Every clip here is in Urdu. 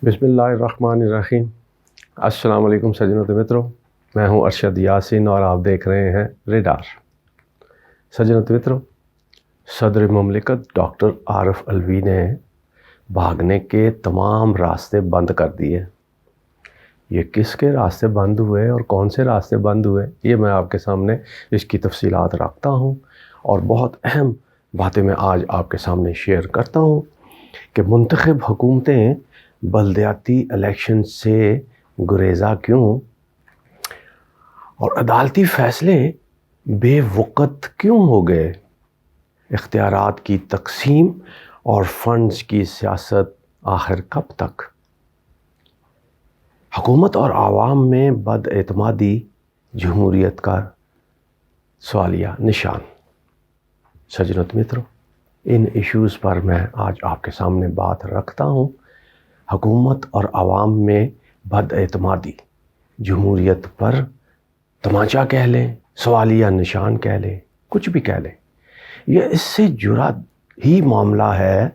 بسم اللہ الرحمن الرحیم۔ السلام علیکم سجنوں و متروں، میں ہوں ارشد یاسین اور آپ دیکھ رہے ہیں ریڈار۔ سجنوں و متروں، صدر مملکت ڈاکٹر عارف علوی نے بھاگنے کے تمام راستے بند کر دیے۔ یہ کس کے راستے بند ہوئے اور کون سے راستے بند ہوئے، یہ میں آپ کے سامنے اس کی تفصیلات رکھتا ہوں اور بہت اہم باتیں میں آج آپ کے سامنے شیئر کرتا ہوں کہ منتخب حکومتیں بلدیاتی الیکشن سے گریزاں کیوں اور عدالتی فیصلے بے وقت کیوں ہو گئے، اختیارات کی تقسیم اور فنڈز کی سیاست آخر کب تک، حکومت اور عوام میں بد اعتمادی جمہوریت کا سوالیہ نشان۔ سجنوں و متروں، ان ایشوز پر میں آج آپ کے سامنے بات رکھتا ہوں۔ حکومت اور عوام میں بد اعتمادی جمہوریت پر تمانچہ کہہ لیں، سوالیہ نشان کہہ لیں، کچھ بھی کہہ لیں، یہ اس سے جڑا ہی معاملہ ہے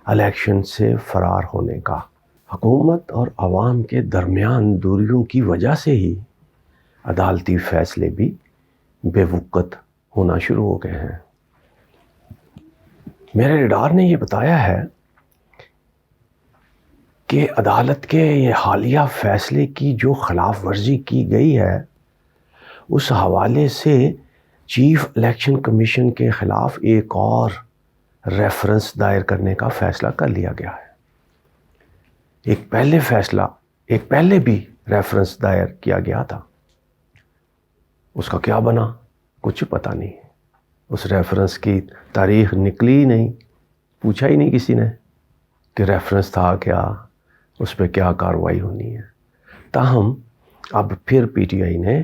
الیکشن سے فرار ہونے کا۔ حکومت اور عوام کے درمیان دوریوں کی وجہ سے ہی عدالتی فیصلے بھی بے وقت ہونا شروع ہو گئے ہیں۔ میرے ریڈار نے یہ بتایا ہے کہ عدالت کے یہ حالیہ فیصلے کی جو خلاف ورزی کی گئی ہے، اس حوالے سے چیف الیکشن کمیشن کے خلاف ایک اور ریفرنس دائر کرنے کا فیصلہ کر لیا گیا ہے۔ ایک پہلے بھی ریفرنس دائر کیا گیا تھا، اس کا کیا بنا کچھ پتہ نہیں۔ اس ریفرنس کی تاریخ نکلی ہی نہیں، پوچھا ہی نہیں کسی نے کہ ریفرنس تھا کیا، اس پہ کیا کارروائی ہونی ہے۔ تاہم اب پھر پی ٹی آئی نے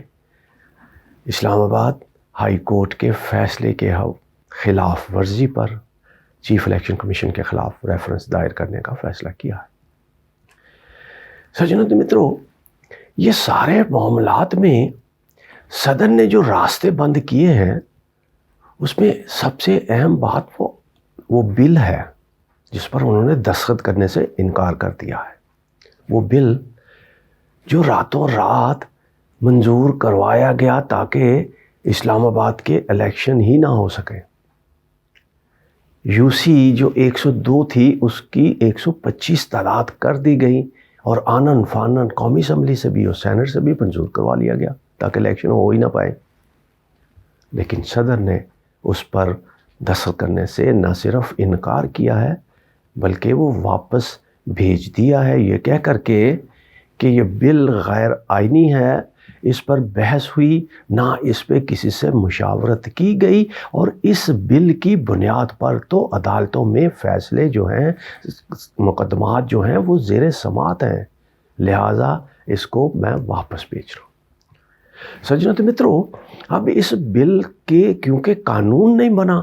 اسلام آباد ہائی کورٹ کے فیصلے کے خلاف ورزی پر چیف الیکشن کمیشن کے خلاف ریفرنس دائر کرنے کا فیصلہ کیا ہے۔ سجنوں و متروں، یہ سارے معاملات میں صدر نے جو راستے بند کیے ہیں، اس میں سب سے اہم بات وہ بل ہے جس پر انہوں نے دستخط کرنے سے انکار کر دیا ہے۔ وہ بل جو راتوں رات منظور کروایا گیا تاکہ اسلام آباد کے الیکشن ہی نہ ہو سکے۔ یو سی جو 102 تھی اس کی 125 تعداد کر دی گئی اور آنن فانن قومی اسمبلی سے بھی اور سینٹ سے بھی منظور کروا لیا گیا تاکہ الیکشن ہو ہی نہ پائے۔ لیکن صدر نے اس پر دستخط کرنے سے نہ صرف انکار کیا ہے بلکہ وہ واپس بھیج دیا ہے یہ کہہ کر کے کہ یہ بل غیر آئینی ہے، اس پر بحث ہوئی نہ، اس پہ کسی سے مشاورت کی گئی، اور اس بل کی بنیاد پر تو عدالتوں میں فیصلے جو ہیں، مقدمات جو ہیں وہ زیر سماعت ہیں، لہٰذا اس کو میں واپس بھیج رہا ہوں۔ سجنوں و متروں، اب اس بل کے کیونکہ قانون نہیں بنا،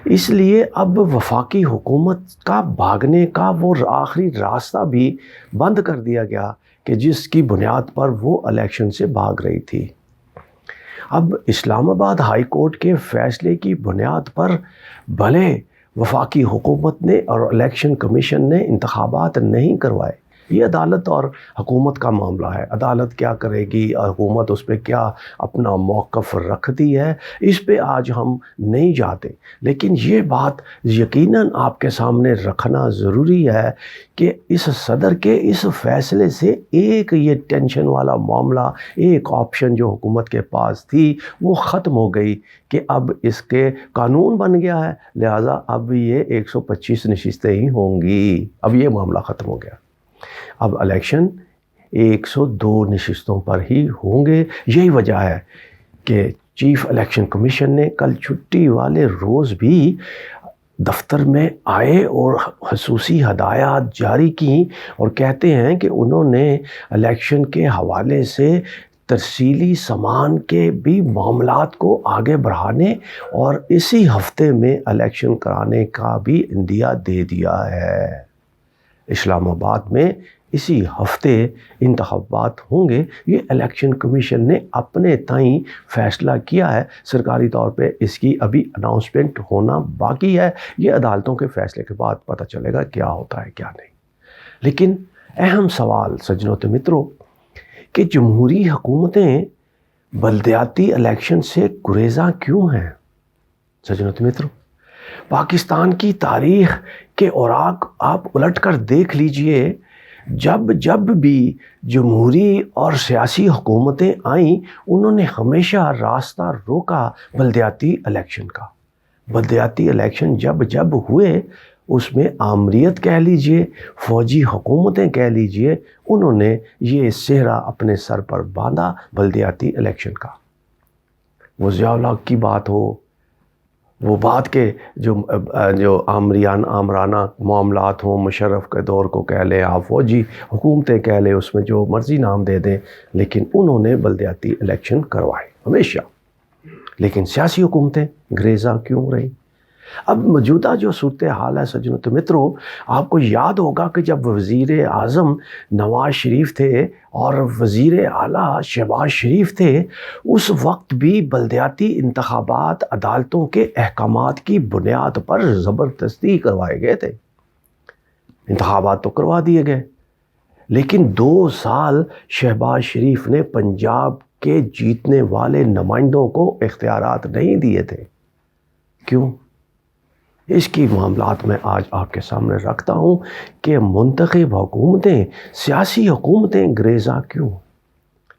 اس لیے اب وفاقی حکومت کا بھاگنے کا وہ آخری راستہ بھی بند کر دیا گیا کہ جس کی بنیاد پر وہ الیکشن سے بھاگ رہی تھی۔ اب اسلام آباد ہائی کورٹ کے فیصلے کی بنیاد پر بھلے وفاقی حکومت نے اور الیکشن کمیشن نے انتخابات نہیں کروائے، یہ عدالت اور حکومت کا معاملہ ہے، عدالت کیا کرے گی، حکومت اس پہ کیا اپنا موقف رکھتی ہے، اس پہ آج ہم نہیں جاتے، لیکن یہ بات یقیناً آپ کے سامنے رکھنا ضروری ہے کہ اس صدر کے اس فیصلے سے ایک یہ ٹینشن والا معاملہ، ایک آپشن جو حکومت کے پاس تھی وہ ختم ہو گئی کہ اب اس کے قانون بن گیا ہے، لہٰذا اب یہ 125 نشستیں ہی ہوں گی، اب یہ معاملہ ختم ہو گیا۔ اب الیکشن 102 نشستوں پر ہی ہوں گے۔ یہی وجہ ہے کہ چیف الیکشن کمیشن نے کل چھٹی والے روز بھی دفتر میں آئے اور خصوصی ہدایات جاری کی اور کہتے ہیں کہ انہوں نے الیکشن کے حوالے سے ترسیلی سامان کے بھی معاملات کو آگے بڑھانے اور اسی ہفتے میں الیکشن کرانے کا بھی عندیہ دے دیا ہے۔ اسلام آباد میں اسی ہفتے انتخابات ہوں گے، یہ الیکشن کمیشن نے اپنے تئیں فیصلہ کیا ہے، سرکاری طور پہ اس کی ابھی اناؤنسمنٹ ہونا باقی ہے، یہ عدالتوں کے فیصلے کے بعد پتہ چلے گا کیا ہوتا ہے کیا نہیں۔ لیکن اہم سوال سجنوں تو متروں کہ جمہوری حکومتیں بلدیاتی الیکشن سے گریزاں کیوں ہیں؟ سجنوں تو متروں، پاکستان کی تاریخ کے اوراق آپ الٹ کر دیکھ لیجئے، جب بھی جمہوری اور سیاسی حکومتیں آئیں انہوں نے ہمیشہ راستہ روکا بلدیاتی الیکشن کا۔ بلدیاتی الیکشن جب ہوئے اس میں آمریت کہہ لیجئے، فوجی حکومتیں کہہ لیجئے، انہوں نے یہ صحرا اپنے سر پر باندھا بلدیاتی الیکشن کا۔ وہ ضیاء الحق کی بات ہو، وہ بات کے جو آمرانہ معاملات ہوں، مشرف کے دور کو کہہ لیں، آپ فوجی حکومتیں کہہ لیں، اس میں جو مرضی نام دے دیں، لیکن انہوں نے بلدیاتی الیکشن کروائے ہمیشہ۔ لیکن سیاسی حکومتیں گریزاں کیوں رہیں؟ اب موجودہ جو صورتحال ہے سجنوں تو متروں، آپ کو یاد ہوگا کہ جب وزیر اعظم نواز شریف تھے اور وزیر اعلیٰ شہباز شریف تھے، اس وقت بھی بلدیاتی انتخابات عدالتوں کے احکامات کی بنیاد پر زبردستی کروائے گئے تھے۔ انتخابات تو کروا دیے گئے، لیکن 2 سال شہباز شریف نے پنجاب کے جیتنے والے نمائندوں کو اختیارات نہیں دیے تھے۔ کیوں؟ اس کی معاملات میں آج آپ کے سامنے رکھتا ہوں کہ منتخب حکومتیں، سیاسی حکومتیں گریزاں کیوں؟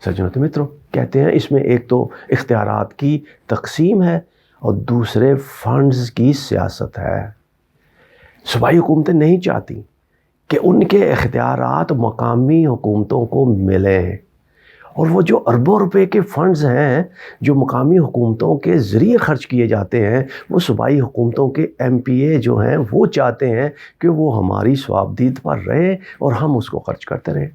سجنوں تو متروں، کہتے ہیں اس میں ایک تو اختیارات کی تقسیم ہے اور دوسرے فنڈز کی سیاست ہے۔ صوبائی حکومتیں نہیں چاہتی کہ ان کے اختیارات مقامی حکومتوں کو ملیں، اور وہ جو اربوں روپے کے فنڈز ہیں جو مقامی حکومتوں کے ذریعے خرچ کیے جاتے ہیں، وہ صوبائی حکومتوں کے MPA جو ہیں وہ چاہتے ہیں کہ وہ ہماری صوابدید پر رہے اور ہم اس کو خرچ کرتے رہیں۔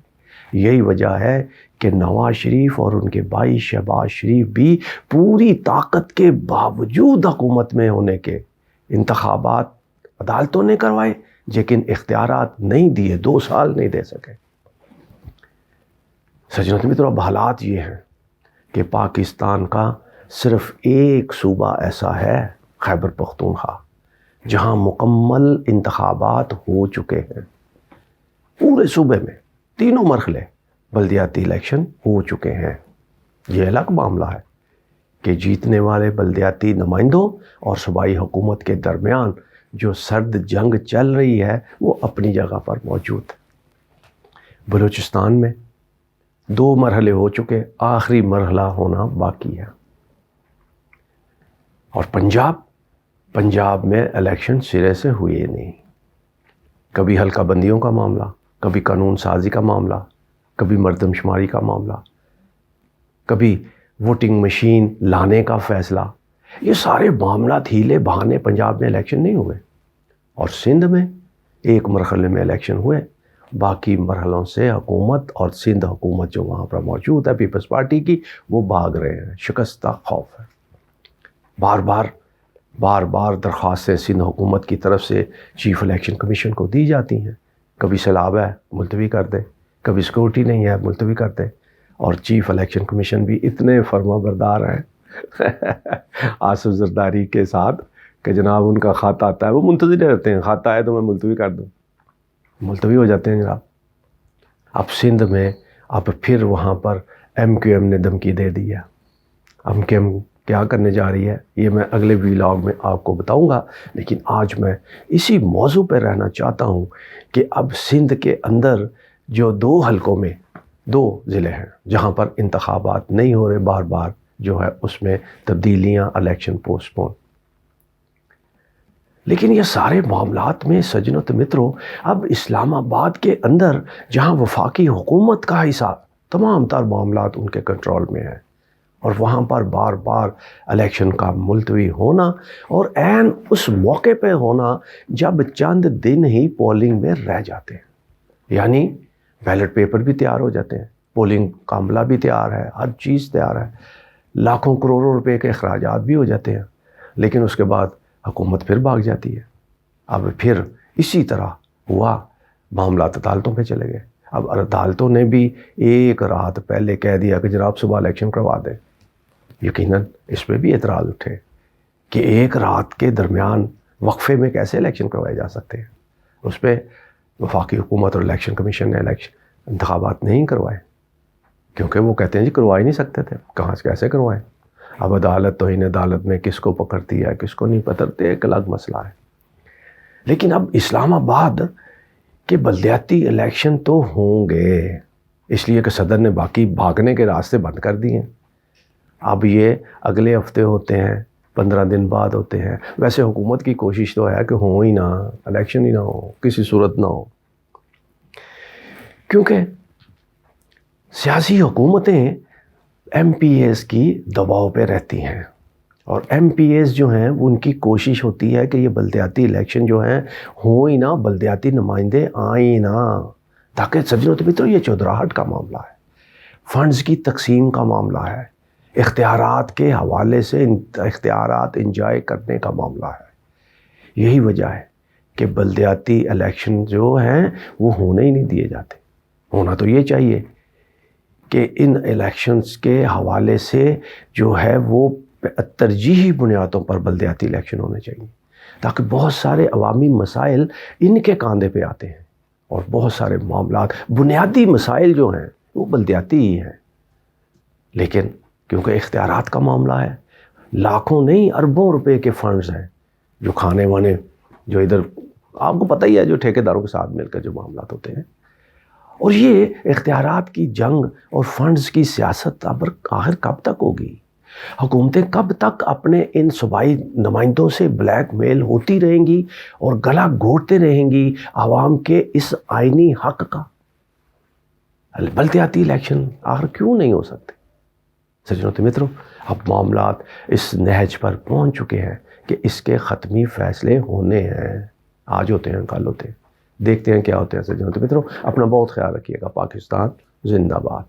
یہی وجہ ہے کہ نواز شریف اور ان کے بھائی شہباز شریف بھی پوری طاقت کے باوجود حکومت میں ہونے کے انتخابات عدالتوں نے کروائے، لیکن اختیارات نہیں دیے، 2 سال نہیں دے سکے۔ سجنوں تو متروں، اب حالات یہ ہیں کہ پاکستان کا صرف ایک صوبہ ایسا ہے، خیبر پختونخوا، جہاں مکمل انتخابات ہو چکے ہیں۔ پورے صوبے میں 3 مرحلے بلدیاتی الیکشن ہو چکے ہیں۔ یہ الگ معاملہ ہے کہ جیتنے والے بلدیاتی نمائندوں اور صوبائی حکومت کے درمیان جو سرد جنگ چل رہی ہے وہ اپنی جگہ پر موجود ہے۔ بلوچستان میں 2 مرحلے ہو چکے، آخری مرحلہ ہونا باقی ہے۔ اور پنجاب میں الیکشن سرے سے ہوئے نہیں۔ کبھی حلقہ بندیوں کا معاملہ، کبھی قانون سازی کا معاملہ، کبھی مردم شماری کا معاملہ، کبھی ووٹنگ مشین لانے کا فیصلہ، یہ سارے معاملات ہیلے بہانے پنجاب میں الیکشن نہیں ہوئے۔ اور سندھ میں 1 مرحلے میں الیکشن ہوئے، باقی مرحلوں سے حکومت اور سندھ حکومت جو وہاں پر موجود ہے پیپلز پارٹی کی، وہ بھاگ رہے ہیں، شکستہ خوف ہے۔ بار بار درخواستیں سندھ حکومت کی طرف سے چیف الیکشن کمیشن کو دی جاتی ہیں، کبھی سیلاب ہے ملتوی کر دے، کبھی سیکورٹی نہیں ہے ملتوی کر دے، اور چیف الیکشن کمیشن بھی اتنے فرما بردار ہیں آصف زرداری کے ساتھ کہ جناب ان کا خط آتا ہے وہ منتظر رہتے ہیں، خط آئے تو میں ملتوی کر دوں، ملتوی ہو جاتے ہیں جناب۔ اب سندھ میں اب پھر وہاں پر MQM نے دھمکی دے دی ہے۔ MQM کیا کرنے جا رہی ہے یہ میں اگلے ویلاگ میں آپ کو بتاؤں گا، لیکن آج میں اسی موضوع پہ رہنا چاہتا ہوں کہ اب سندھ کے اندر جو 2 حلقوں میں 2 ضلع ہیں جہاں پر انتخابات نہیں ہو رہے، بار جو ہے اس میں تبدیلیاں، الیکشن پوسٹ پون۔ لیکن یہ سارے معاملات میں سجنوں تو متروں، اب اسلام آباد کے اندر جہاں وفاقی حکومت کا حصہ، تمام تر معاملات ان کے کنٹرول میں ہیں، اور وہاں پر بار الیکشن کا ملتوی ہونا، اور عین اس موقع پہ ہونا جب چند دن ہی پولنگ میں رہ جاتے ہیں، یعنی بیلٹ پیپر بھی تیار ہو جاتے ہیں، پولنگ کا عملہ بھی تیار ہے، ہر چیز تیار ہے، لاکھوں کروڑوں روپے کے اخراجات بھی ہو جاتے ہیں، لیکن اس کے بعد حکومت پھر بھاگ جاتی ہے۔ اب پھر اسی طرح ہوا، معاملات عدالتوں پہ چلے گئے۔ اب عدالتوں نے بھی 1 رات پہلے کہہ دیا کہ جناب صبح الیکشن کروا دیں۔ یقیناً اس پہ بھی اعتراض اٹھے کہ 1 رات کے درمیان وقفے میں کیسے الیکشن کروائے جا سکتے ہیں۔ اس پہ وفاقی حکومت اور الیکشن کمیشن نے انتخابات نہیں کروائے، کیونکہ وہ کہتے ہیں جی کروا ہی نہیں سکتے تھے، کہاں سے کیسے کروائیں۔ اب عدالت توہین عدالت میں کس کو پکڑتی ہے کس کو نہیں پکڑتے ایک الگ مسئلہ ہے۔ لیکن اب اسلام آباد کے بلدیاتی الیکشن تو ہوں گے، اس لیے کہ صدر نے باقی بھاگنے کے راستے بند کر دیے ہیں۔ اب یہ اگلے ہفتے ہوتے ہیں، 15 دن بعد ہوتے ہیں۔ ویسے حکومت کی کوشش تو ہے کہ ہوں ہی نہ، الیکشن ہی نہ ہو، کسی صورت نہ ہو، کیونکہ سیاسی حکومتیں ایم پی ایز کی دباؤ پہ رہتی ہیں، اور ایم پی ایز جو ہیں ان کی کوشش ہوتی ہے کہ یہ بلدیاتی الیکشن جو ہیں ہوں ہی نہ، بلدیاتی نمائندے آئیں نہ، تاکہ سجنوں تو مترو یہ چودراہٹ کا معاملہ ہے، فنڈز کی تقسیم کا معاملہ ہے، اختیارات کے حوالے سے اختیارات انجوائے کرنے کا معاملہ ہے۔ یہی وجہ ہے کہ بلدیاتی الیکشن جو ہیں وہ ہونے ہی نہیں دیے جاتے۔ ہونا تو یہ چاہیے کہ ان الیکشنز کے حوالے سے جو ہے وہ ترجیحی بنیادوں پر بلدیاتی الیکشن ہونے چاہیے، تاکہ بہت سارے عوامی مسائل ان کے کاندھے پہ آتے ہیں، اور بہت سارے معاملات بنیادی مسائل جو ہیں وہ بلدیاتی ہی ہیں، لیکن کیونکہ اختیارات کا معاملہ ہے، لاکھوں نہیں اربوں روپے کے فنڈز ہیں جو کھانے وانے، جو ادھر آپ کو پتہ ہی ہے جو ٹھیکیداروں کے ساتھ مل کر جو معاملات ہوتے ہیں، اور یہ اختیارات کی جنگ اور فنڈز کی سیاست آخر کب تک ہوگی؟ حکومتیں کب تک اپنے ان صوبائی نمائندوں سے بلیک میل ہوتی رہیں گی اور گلا گھونٹتے رہیں گی عوام کے اس آئینی حق کا؟ بلدیاتی الیکشن آخر کیوں نہیں ہو سکتے؟ سجنوں تو متروں، اب معاملات اس نہج پر پہنچ چکے ہیں کہ اس کے حتمی فیصلے ہونے ہیں، آج ہوتے ہیں کل ہوتے ہیں، دیکھتے ہیں کیا ہوتے ہیں۔ سجنوں تو متروں، اپنا بہت خیال رکھیے گا۔ پاکستان زندہ باد۔